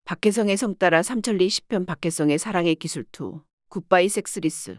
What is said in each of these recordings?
박혜성의 성 따라 삼천리 10편 박혜성의 사랑의 기술투 굿바이 섹스리스.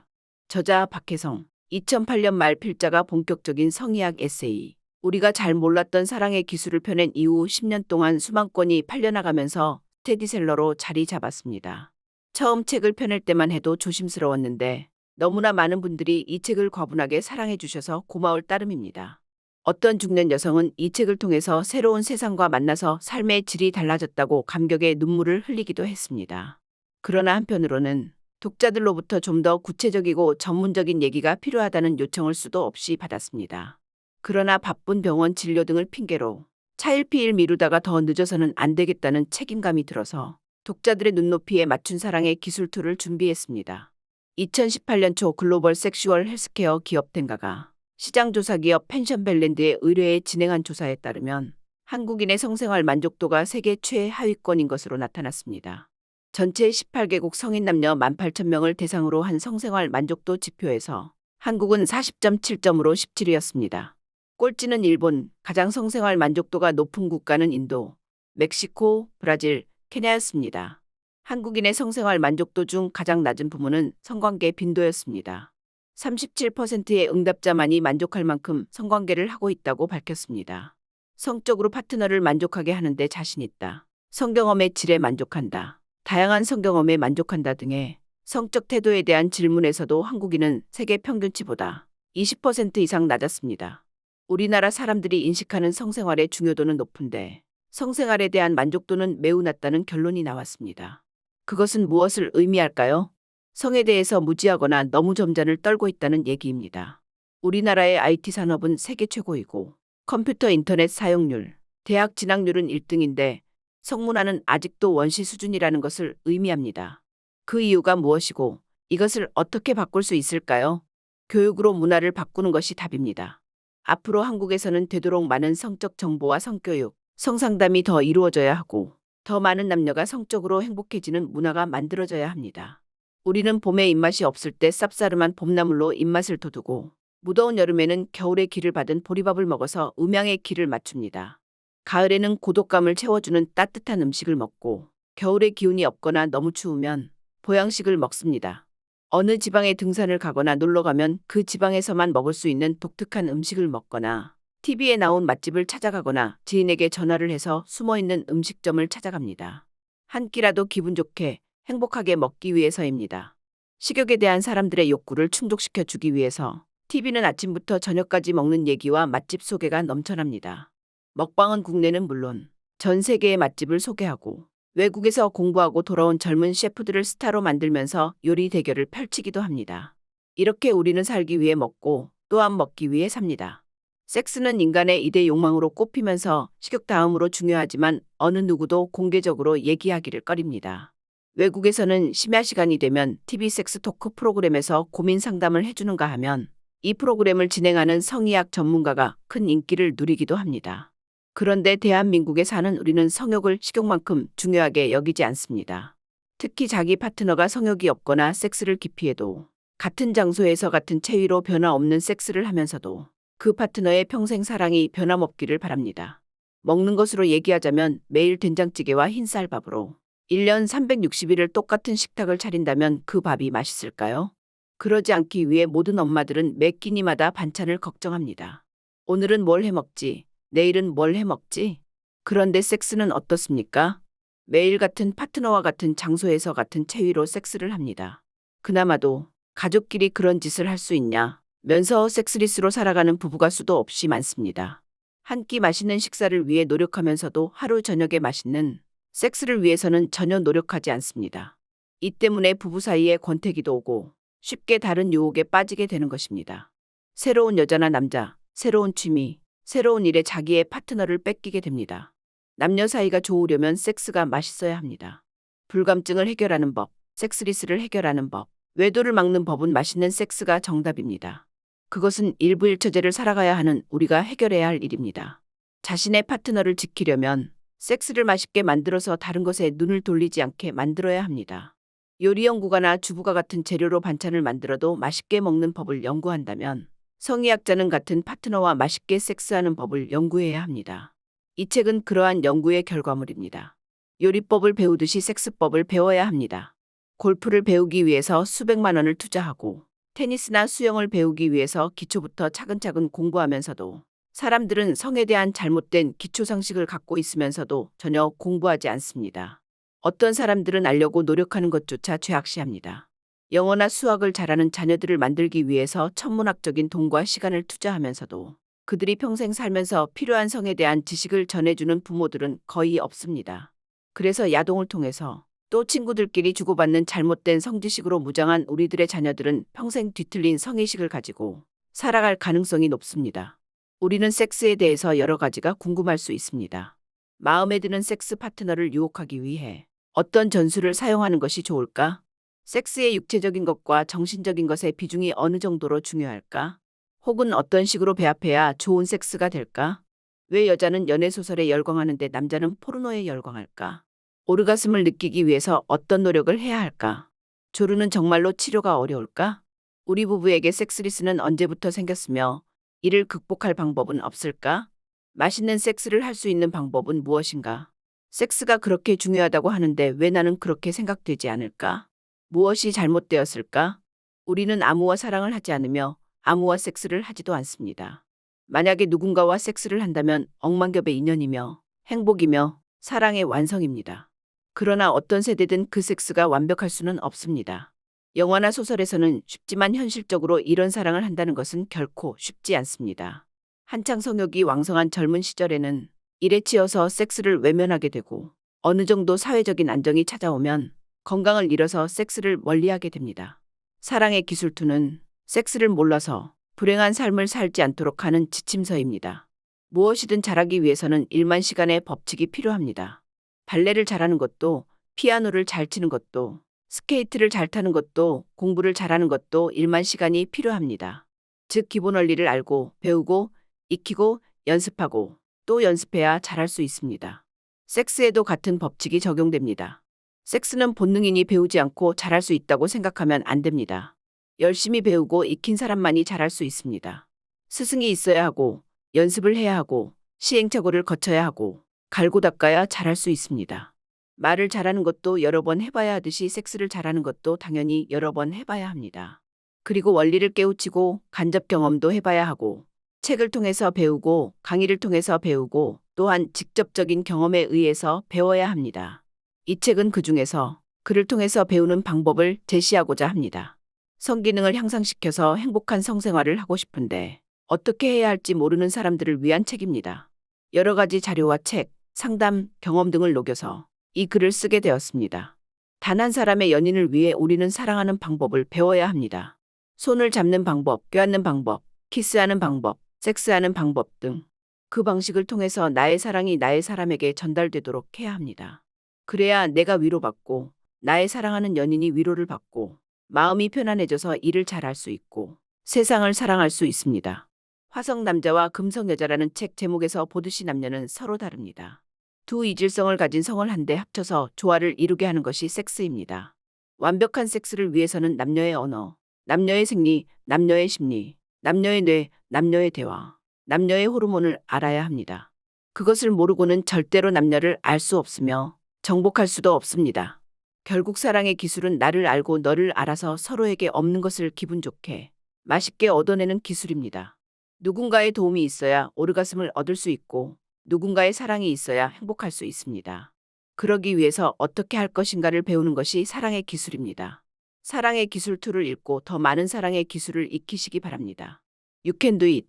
저자 박혜성. 2008년 말 필자가 본격적인 성의학 에세이 우리가 잘 몰랐던 사랑의 기술을 펴낸 이후 10년 동안 수만 권이 팔려나가면서 스테디셀러로 자리 잡았습니다. 처음 책을 펴낼 때만 해도 조심스러웠는데 너무나 많은 분들이 이 책을 과분하게 사랑해 주셔서 고마울 따름입니다. 어떤 중년 여성은 이 책을 통해서 새로운 세상과 만나서 삶의 질이 달라졌다고 감격의 눈물을 흘리기도 했습니다. 그러나 한편으로는 독자들로부터 좀 더 구체적이고 전문적인 얘기가 필요하다는 요청을 수도 없이 받았습니다. 그러나 바쁜 병원 진료 등을 핑계로 차일피일 미루다가 더 늦어서는 안 되겠다는 책임감이 들어서 독자들의 눈높이에 맞춘 사랑의 기술투를 준비했습니다. 2018년 초 글로벌 섹슈얼 헬스케어 기업 덴가가 시장조사기업 펜션벨랜드의 의뢰에 진행한 조사에 따르면 한국인의 성생활 만족도가 세계 최하위권인 것으로 나타났습니다. 전체 18개국 성인 남녀 18,000명을 대상으로 한 성생활 만족도 지표에서 한국은 40.7점으로 17위였습니다. 꼴찌는 일본, 가장 성생활 만족도가 높은 국가는 인도, 멕시코, 브라질, 케냐였습니다. 한국인의 성생활 만족도 중 가장 낮은 부문은 성관계 빈도였습니다. 37%의 응답자만이 만족할 만큼 성관계를 하고 있다고 밝혔습니다. 성적으로 파트너를 만족하게 하는데 자신 있다. 성경험의 질에 만족한다. 다양한 성경험에 만족한다 등의 성적 태도에 대한 질문에서도 한국인은 세계 평균치보다 20% 이상 낮았습니다. 우리나라 사람들이 인식하는 성생활의 중요도는 높은데 성생활에 대한 만족도는 매우 낮다는 결론이 나왔습니다. 그것은 무엇을 의미할까요? 성에 대해서 무지하거나 너무 점잖을 떨고 있다는 얘기입니다. 우리나라의 IT 산업은 세계 최고이고 컴퓨터 인터넷 사용률, 대학 진학률은 1등인데 성문화는 아직도 원시 수준이라는 것을 의미합니다. 그 이유가 무엇이고 이것을 어떻게 바꿀 수 있을까요? 교육으로 문화를 바꾸는 것이 답입니다. 앞으로 한국에서는 되도록 많은 성적 정보와 성교육, 성상담이 더 이루어져야 하고 더 많은 남녀가 성적으로 행복해지는 문화가 만들어져야 합니다. 우리는 봄에 입맛이 없을 때 쌉싸름한 봄나물로 입맛을 돋우고 무더운 여름에는 겨울의 기를 받은 보리밥을 먹어서 음양의 기를 맞춥니다. 가을에는 고독감을 채워주는 따뜻한 음식을 먹고 겨울에 기운이 없거나 너무 추우면 보양식을 먹습니다. 어느 지방에 등산을 가거나 놀러 가면 그 지방에서만 먹을 수 있는 독특한 음식을 먹거나 TV에 나온 맛집을 찾아가거나 지인에게 전화를 해서 숨어있는 음식점을 찾아갑니다. 한 끼라도 기분 좋게 행복하게 먹기 위해서입니다. 식욕에 대한 사람들의 욕구를 충족시켜 주기 위해서 TV는 아침부터 저녁까지 먹는 얘기와 맛집 소개가 넘쳐납니다. 먹방은 국내는 물론 전 세계의 맛집을 소개하고 외국에서 공부하고 돌아온 젊은 셰프들을 스타로 만들면서 요리 대결을 펼치기도 합니다. 이렇게 우리는 살기 위해 먹고 또한 먹기 위해 삽니다. 섹스는 인간의 2대 욕망으로 꼽히면서 식욕 다음으로 중요하지만 어느 누구도 공개적으로 얘기하기를 꺼립니다. 외국에서는 심야 시간이 되면 TV 섹스 토크 프로그램에서 고민 상담을 해주는가 하면 이 프로그램을 진행하는 성의학 전문가가 큰 인기를 누리기도 합니다. 그런데 대한민국에 사는 우리는 성욕을 식욕만큼 중요하게 여기지 않습니다. 특히 자기 파트너가 성욕이 없거나 섹스를 기피해도 같은 장소에서 같은 체위로 변화 없는 섹스를 하면서도 그 파트너의 평생 사랑이 변함없기를 바랍니다. 먹는 것으로 얘기하자면 매일 된장찌개와 흰쌀밥으로 1년 360일을 똑같은 식탁을 차린다면 그 밥이 맛있을까요? 그러지 않기 위해 모든 엄마들은 매 끼니마다 반찬을 걱정합니다. 오늘은 뭘 해먹지? 내일은 뭘 해먹지? 그런데 섹스는 어떻습니까? 매일 같은 파트너와 같은 장소에서 같은 체위로 섹스를 합니다. 그나마도 가족끼리 그런 짓을 할 수 있냐? 면서 섹스리스로 살아가는 부부가 수도 없이 많습니다. 한 끼 맛있는 식사를 위해 노력하면서도 하루 저녁에 맛있는 섹스를 위해서는 전혀 노력하지 않습니다. 이 때문에 부부 사이에 권태기도 오고 쉽게 다른 유혹에 빠지게 되는 것입니다. 새로운 여자나 남자, 새로운 취미, 새로운 일에 자기의 파트너를 뺏기게 됩니다. 남녀 사이가 좋으려면 섹스가 맛있어야 합니다. 불감증을 해결하는 법, 섹스리스를 해결하는 법, 외도를 막는 법은 맛있는 섹스가 정답입니다. 그것은 일부일처제를 살아가야 하는 우리가 해결해야 할 일입니다. 자신의 파트너를 지키려면 섹스를 맛있게 만들어서 다른 것에 눈을 돌리지 않게 만들어야 합니다. 요리 연구가나 주부가 같은 재료로 반찬을 만들어도 맛있게 먹는 법을 연구한다면 성의학자는 같은 파트너와 맛있게 섹스하는 법을 연구해야 합니다. 이 책은 그러한 연구의 결과물입니다. 요리법을 배우듯이 섹스법을 배워야 합니다. 골프를 배우기 위해서 수백만 원을 투자하고 테니스나 수영을 배우기 위해서 기초부터 차근차근 공부하면서도 사람들은 성에 대한 잘못된 기초상식을 갖고 있으면서도 전혀 공부하지 않습니다. 어떤 사람들은 알려고 노력하는 것조차 죄악시합니다. 영어나 수학을 잘하는 자녀들을 만들기 위해서 천문학적인 돈과 시간을 투자하면서도 그들이 평생 살면서 필요한 성에 대한 지식을 전해주는 부모들은 거의 없습니다. 그래서 야동을 통해서 또 친구들끼리 주고받는 잘못된 성지식으로 무장한 우리들의 자녀들은 평생 뒤틀린 성의식을 가지고 살아갈 가능성이 높습니다. 우리는 섹스에 대해서 여러 가지가 궁금할 수 있습니다. 마음에 드는 섹스 파트너를 유혹하기 위해 어떤 전술을 사용하는 것이 좋을까? 섹스의 육체적인 것과 정신적인 것의 비중이 어느 정도로 중요할까? 혹은 어떤 식으로 배합해야 좋은 섹스가 될까? 왜 여자는 연애소설에 열광하는데 남자는 포르노에 열광할까? 오르가슴을 느끼기 위해서 어떤 노력을 해야 할까? 조르는 정말로 치료가 어려울까? 우리 부부에게 섹스리스는 언제부터 생겼으며 이를 극복할 방법은 없을까? 맛있는 섹스를 할 수 있는 방법은 무엇인가? 섹스가 그렇게 중요하다고 하는데 왜 나는 그렇게 생각되지 않을까? 무엇이 잘못되었을까? 우리는 아무와 사랑을 하지 않으며 아무와 섹스를 하지도 않습니다. 만약에 누군가와 섹스를 한다면 억만겹의 인연이며 행복이며 사랑의 완성입니다. 그러나 어떤 세대든 그 섹스가 완벽할 수는 없습니다. 영화나 소설에서는 쉽지만 현실적으로 이런 사랑을 한다는 것은 결코 쉽지 않습니다. 한창 성욕이 왕성한 젊은 시절에는 일에 치여서 섹스를 외면하게 되고 어느 정도 사회적인 안정이 찾아오면 건강을 잃어서 섹스를 멀리하게 됩니다. 사랑의 기술투는 섹스를 몰라서 불행한 삶을 살지 않도록 하는 지침서입니다. 무엇이든 잘하기 위해서는 1만 시간의 법칙이 필요합니다. 발레를 잘하는 것도, 피아노를 잘 치는 것도, 스케이트를 잘 타는 것도, 공부를 잘하는 것도 1만 시간이 필요합니다. 즉 기본 원리를 알고 배우고 익히고 연습하고 또 연습해야 잘할 수 있습니다. 섹스에도 같은 법칙이 적용됩니다. 섹스는 본능이니 배우지 않고 잘할 수 있다고 생각하면 안 됩니다. 열심히 배우고 익힌 사람만이 잘할 수 있습니다. 스승이 있어야 하고 연습을 해야 하고 시행착오를 거쳐야 하고 갈고 닦아야 잘할 수 있습니다. 말을 잘하는 것도 여러 번 해봐야 하듯이 섹스를 잘하는 것도 당연히 여러 번 해봐야 합니다. 그리고 원리를 깨우치고 간접 경험도 해봐야 하고 책을 통해서 배우고 강의를 통해서 배우고 또한 직접적인 경험에 의해서 배워야 합니다. 이 책은 그중에서 그를 통해서 배우는 방법을 제시하고자 합니다. 성기능을 향상시켜서 행복한 성생활을 하고 싶은데 어떻게 해야 할지 모르는 사람들을 위한 책입니다. 여러 가지 자료와 책, 상담, 경험 등을 녹여서 이 글을 쓰게 되었습니다. 단 한 사람의 연인을 위해 우리는 사랑하는 방법을 배워야 합니다. 손을 잡는 방법, 껴안는 방법, 키스하는 방법, 섹스하는 방법 등 그 방식을 통해서 나의 사랑이 나의 사람에게 전달되도록 해야 합니다. 그래야 내가 위로받고 나의 사랑하는 연인이 위로를 받고 마음이 편안해져서 일을 잘할 수 있고 세상을 사랑할 수 있습니다. 화성 남자와 금성 여자라는 책 제목에서 보듯이 남녀는 서로 다릅니다. 두 이질성을 가진 성을 한데 합쳐서 조화를 이루게 하는 것이 섹스입니다. 완벽한 섹스를 위해서는 남녀의 언어, 남녀의 생리, 남녀의 심리, 남녀의 뇌, 남녀의 대화, 남녀의 호르몬을 알아야 합니다. 그것을 모르고는 절대로 남녀를 알 수 없으며 정복할 수도 없습니다. 결국 사랑의 기술은 나를 알고 너를 알아서 서로에게 없는 것을 기분 좋게 맛있게 얻어내는 기술입니다. 누군가의 도움이 있어야 오르가슴을 얻을 수 있고 누군가의 사랑이 있어야 행복할 수 있습니다. 그러기 위해서 어떻게 할 것인가를 배우는 것이 사랑의 기술입니다. 사랑의 기술 2를 읽고 더 많은 사랑의 기술을 익히시기 바랍니다. You can do it.